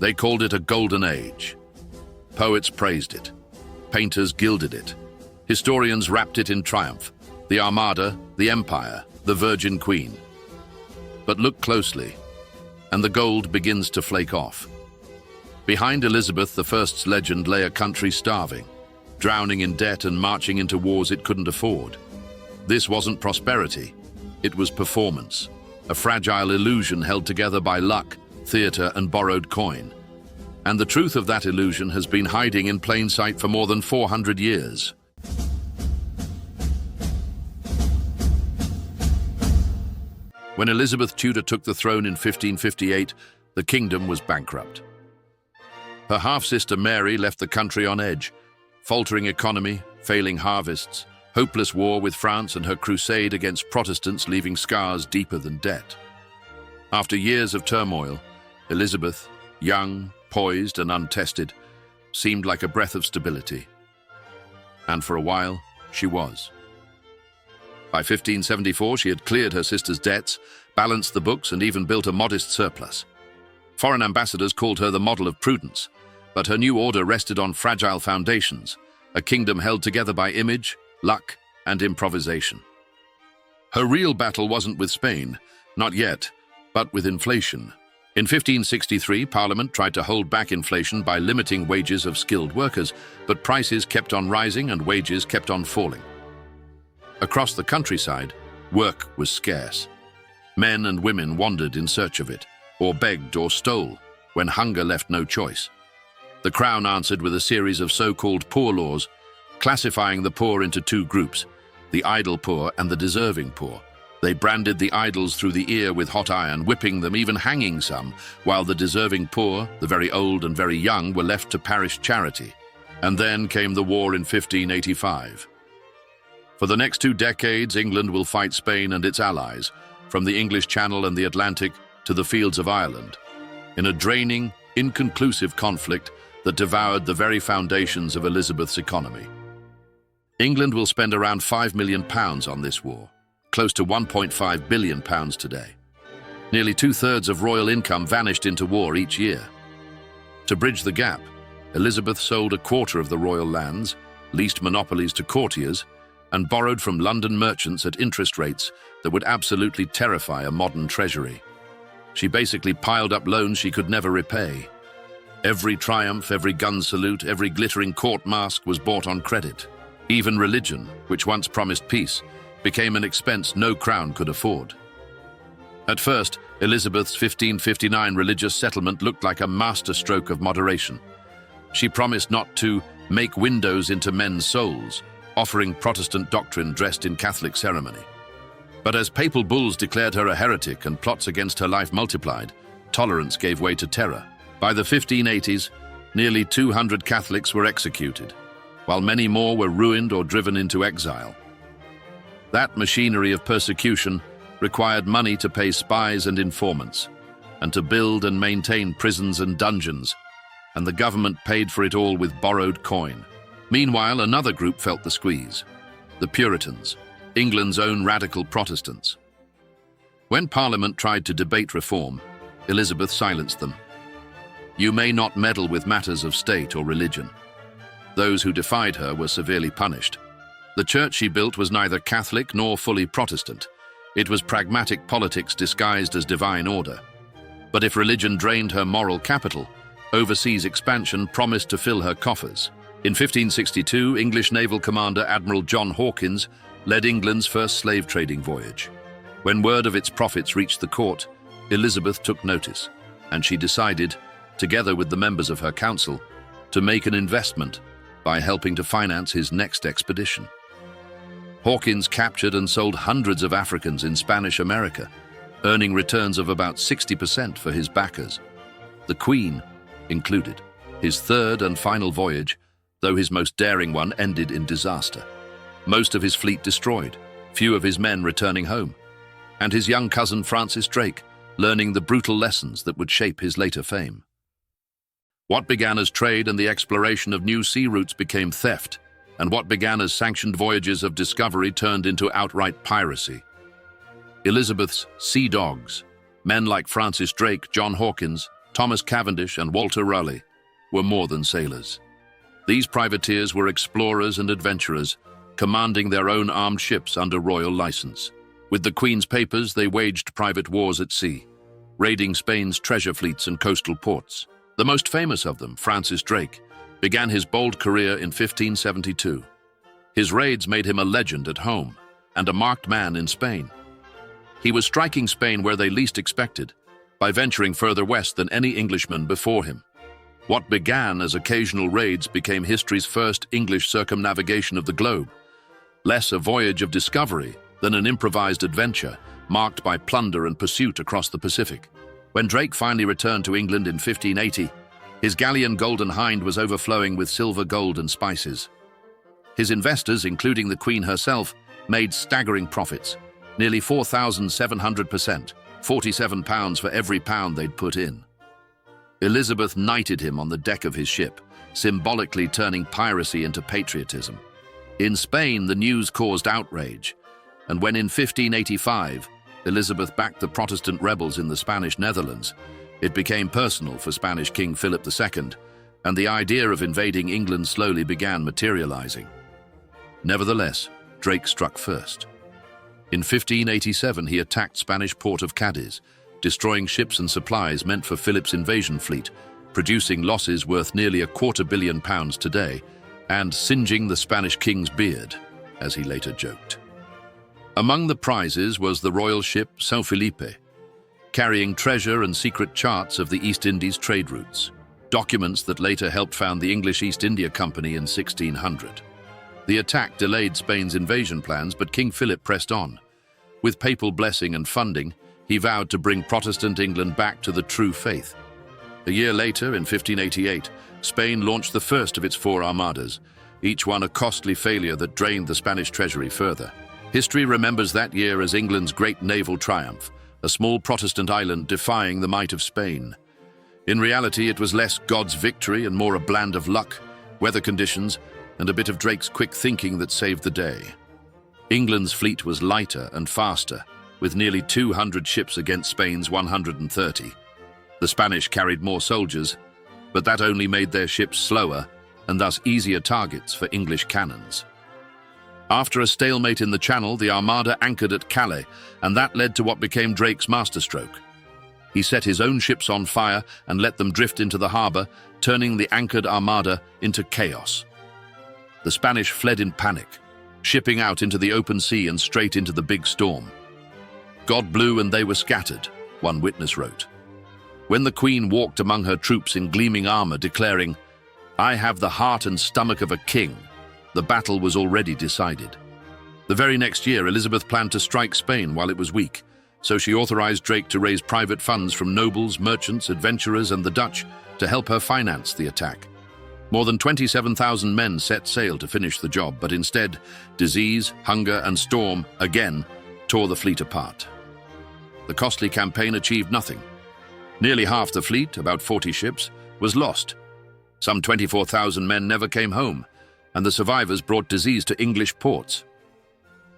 They called it a golden age. Poets praised it. Painters gilded it. Historians wrapped it in triumph. The Armada, the Empire, the Virgin Queen. But look closely, and the gold begins to flake off. Behind Elizabeth I's legend lay a country starving, drowning in debt and marching into wars it couldn't afford. This wasn't prosperity, it was performance, a fragile illusion held together by luck, theatre, and borrowed coin. And the truth of that illusion has been hiding in plain sight for more than 400 years. When Elizabeth Tudor took the throne in 1558, the kingdom was bankrupt. Her half-sister Mary left the country on edge. Faltering economy, failing harvests, hopeless war with France and her crusade against Protestants leaving scars deeper than debt. After years of turmoil, Elizabeth, young, poised and untested, seemed like a breath of stability. And for a while, she was. By 1574, she had cleared her sister's debts, balanced the books, and even built a modest surplus. Foreign ambassadors called her the model of prudence, but her new order rested on fragile foundations, a kingdom held together by image, luck, and improvisation. Her real battle wasn't with Spain, not yet, but with inflation. In 1563, Parliament tried to hold back inflation by limiting wages of skilled workers, but prices kept on rising and wages kept on falling. Across the countryside, work was scarce. Men and women wandered in search of it, or begged or stole, when hunger left no choice. The Crown answered with a series of so-called poor laws, classifying the poor into two groups, the idle poor and the deserving poor. They branded the idles through the ear with hot iron, whipping them, even hanging some, while the deserving poor, the very old and very young, were left to parish charity. And then came the war in 1585. For the next 2 decades, England will fight Spain and its allies, from the English Channel and the Atlantic to the fields of Ireland, in a draining, inconclusive conflict that devoured the very foundations of Elizabeth's economy. England will spend around £5 million on this war, close to £1.5 billion today. Nearly 2/3 of royal income vanished into war each year. To bridge the gap, Elizabeth sold 1/4 of the royal lands, leased monopolies to courtiers, and borrowed from London merchants at interest rates that would absolutely terrify a modern treasury. She basically piled up loans she could never repay. Every triumph, every gun salute, every glittering court mask was bought on credit. Even religion, which once promised peace, became an expense no crown could afford. At first, Elizabeth's 1559 religious settlement looked like a masterstroke of moderation. She promised not to make windows into men's souls, offering Protestant doctrine dressed in Catholic ceremony. But as papal bulls declared her a heretic and plots against her life multiplied, tolerance gave way to terror. By the 1580s, nearly 200 Catholics were executed, while many more were ruined or driven into exile. That machinery of persecution required money to pay spies and informants, and to build and maintain prisons and dungeons, and the government paid for it all with borrowed coin. Meanwhile, another group felt the squeeze: the Puritans, England's own radical Protestants. When Parliament tried to debate reform, Elizabeth silenced them. You may not meddle with matters of state or religion. Those who defied her were severely punished. The church she built was neither Catholic nor fully Protestant. It was pragmatic politics disguised as divine order. But if religion drained her moral capital, overseas expansion promised to fill her coffers. In 1562, English naval commander Admiral John Hawkins led England's first slave trading voyage. When word of its profits reached the court, Elizabeth took notice, and she decided, together with the members of her council, to make an investment by helping to finance his next expedition. Hawkins captured and sold hundreds of Africans in Spanish America, earning returns of about 60% for his backers, the Queen included. His third and final voyage, though his most daring one, ended in disaster. Most of his fleet destroyed, few of his men returning home, and his young cousin Francis Drake learning the brutal lessons that would shape his later fame. What began as trade and the exploration of new sea routes became theft, and what began as sanctioned voyages of discovery turned into outright piracy. Elizabeth's sea dogs, men like Francis Drake, John Hawkins, Thomas Cavendish and Walter Raleigh, were more than sailors. These privateers were explorers and adventurers, commanding their own armed ships under royal license. With the Queen's papers, they waged private wars at sea, raiding Spain's treasure fleets and coastal ports. The most famous of them, Francis Drake, began his bold career in 1572. His raids made him a legend at home and a marked man in Spain. He was striking Spain where they least expected, by venturing further west than any Englishman before him. What began as occasional raids became history's first English circumnavigation of the globe, less a voyage of discovery than an improvised adventure marked by plunder and pursuit across the Pacific. When Drake finally returned to England in 1580, his galleon Golden Hind was overflowing with silver, gold, and spices. His investors, including the Queen herself, made staggering profits, nearly 4,700%, £47 for every pound they'd put in. Elizabeth knighted him on the deck of his ship, symbolically turning piracy into patriotism. In Spain, the news caused outrage, and when in 1585, Elizabeth backed the Protestant rebels in the Spanish Netherlands, it became personal for Spanish King Philip II, and the idea of invading England slowly began materializing. Nevertheless, Drake struck first. In 1587, he attacked Spanish port of Cadiz, destroying ships and supplies meant for Philip's invasion fleet, producing losses worth nearly £250 million today, and singeing the Spanish king's beard, as he later joked. Among the prizes was the royal ship São Felipe, carrying treasure and secret charts of the East Indies trade routes, documents that later helped found the English East India Company in 1600. The attack delayed Spain's invasion plans, but King Philip pressed on. With papal blessing and funding, he vowed to bring Protestant England back to the true faith. A year later, in 1588, Spain launched the first of its 4 armadas, each one a costly failure that drained the Spanish treasury further. History remembers that year as England's great naval triumph, a small Protestant island defying the might of Spain. In reality, it was less God's victory and more a blend of luck, weather conditions, and a bit of Drake's quick thinking that saved the day. England's fleet was lighter and faster, with nearly 200 ships against Spain's 130. The Spanish carried more soldiers, but that only made their ships slower and thus easier targets for English cannons. After a stalemate in the Channel, the Armada anchored at Calais, and that led to what became Drake's masterstroke. He set his own ships on fire and let them drift into the harbour, turning the anchored Armada into chaos. The Spanish fled in panic, shipping out into the open sea and straight into the big storm. God blew and they were scattered, one witness wrote. When the Queen walked among her troops in gleaming armour, declaring, "I have the heart and stomach of a king," the battle was already decided. The very next year, Elizabeth planned to strike Spain while it was weak, so she authorized Drake to raise private funds from nobles, merchants, adventurers, and the Dutch to help her finance the attack. More than 27,000 men set sail to finish the job, but instead, disease, hunger, and storm, again, tore the fleet apart. The costly campaign achieved nothing. Nearly half the fleet, about 40 ships, was lost. Some 24,000 men never came home, and the survivors brought disease to English ports.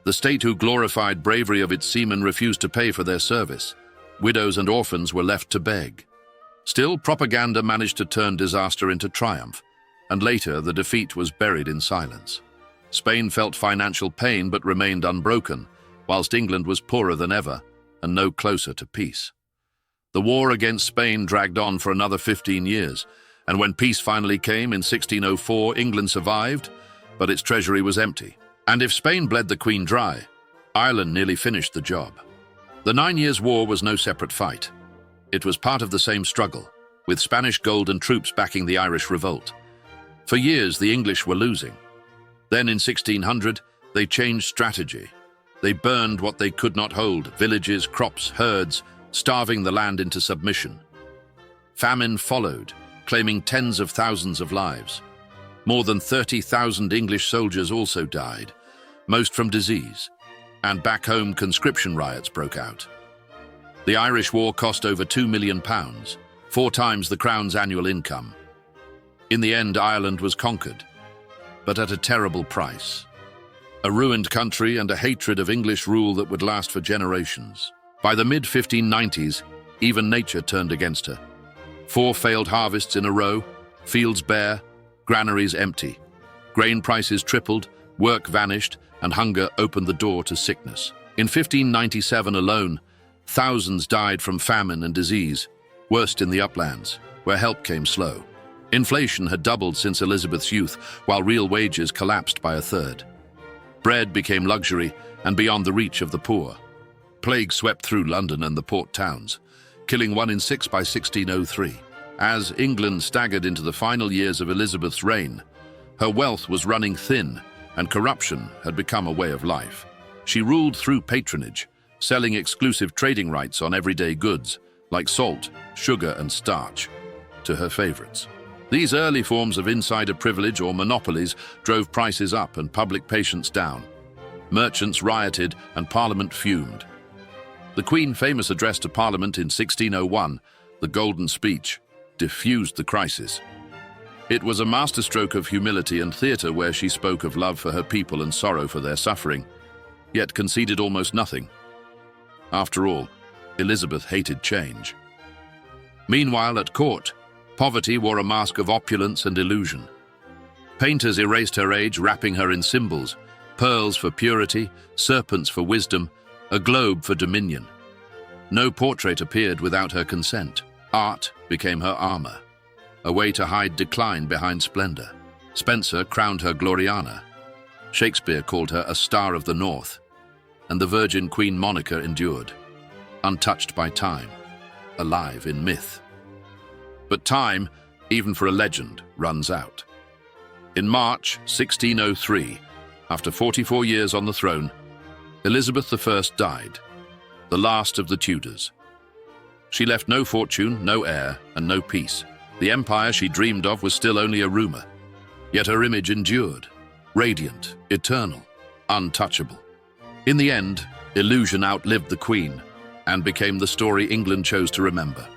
The state who glorified bravery of its seamen refused to pay for their service. Widows and orphans were left to beg. Still, propaganda managed to turn disaster into triumph, and later the defeat was buried in silence. Spain felt financial pain but remained unbroken, whilst England was poorer than ever and no closer to peace. The war against Spain dragged on for another 15 years, and when peace finally came in 1604, England survived, but its treasury was empty. And if Spain bled the Queen dry, Ireland nearly finished the job. The 9 Years' War was no separate fight. It was part of the same struggle, with Spanish gold and troops backing the Irish revolt. For years, the English were losing. Then in 1600, they changed strategy. They burned what they could not hold, villages, crops, herds, starving the land into submission. Famine followed, claiming tens of thousands of lives. More than 30,000 English soldiers also died, most from disease, and back home conscription riots broke out. The Irish War cost over £2 million, 4 times the Crown's annual income. In the end, Ireland was conquered, but at a terrible price. A ruined country and a hatred of English rule that would last for generations. By the mid-1590s, even nature turned against her. 4 failed harvests in a row, fields bare, granaries empty. Grain prices tripled, work vanished, and hunger opened the door to sickness. In 1597 alone, thousands died from famine and disease, worst in the uplands, where help came slow. Inflation had doubled since Elizabeth's youth, while real wages collapsed by a third. Bread became luxury and beyond the reach of the poor. Plague swept through London and the port towns, killing 1 in 6 by 1603. As England staggered into the final years of Elizabeth's reign, her wealth was running thin and corruption had become a way of life. She ruled through patronage, selling exclusive trading rights on everyday goods like salt, sugar, and starch to her favorites. These early forms of insider privilege or monopolies drove prices up and public patience down. Merchants rioted and Parliament fumed. The Queen's famous address to Parliament in 1601, the Golden Speech, diffused the crisis. It was a masterstroke of humility and theatre where she spoke of love for her people and sorrow for their suffering, yet conceded almost nothing. After all, Elizabeth hated change. Meanwhile, at court, poverty wore a mask of opulence and illusion. Painters erased her age, wrapping her in symbols, pearls for purity, serpents for wisdom, a globe for dominion. No portrait appeared without her consent. Art became her armor, a way to hide decline behind splendor. Spencer crowned her Gloriana. Shakespeare called her a star of the North, and the Virgin Queen moniker endured, untouched by time, alive in myth. But time, even for a legend, runs out. In March 1603, after 44 years on the throne, Elizabeth I died, the last of the Tudors. She left no fortune, no heir, and no peace. The empire she dreamed of was still only a rumor, yet her image endured, radiant, eternal, untouchable. In the end, illusion outlived the Queen and became the story England chose to remember.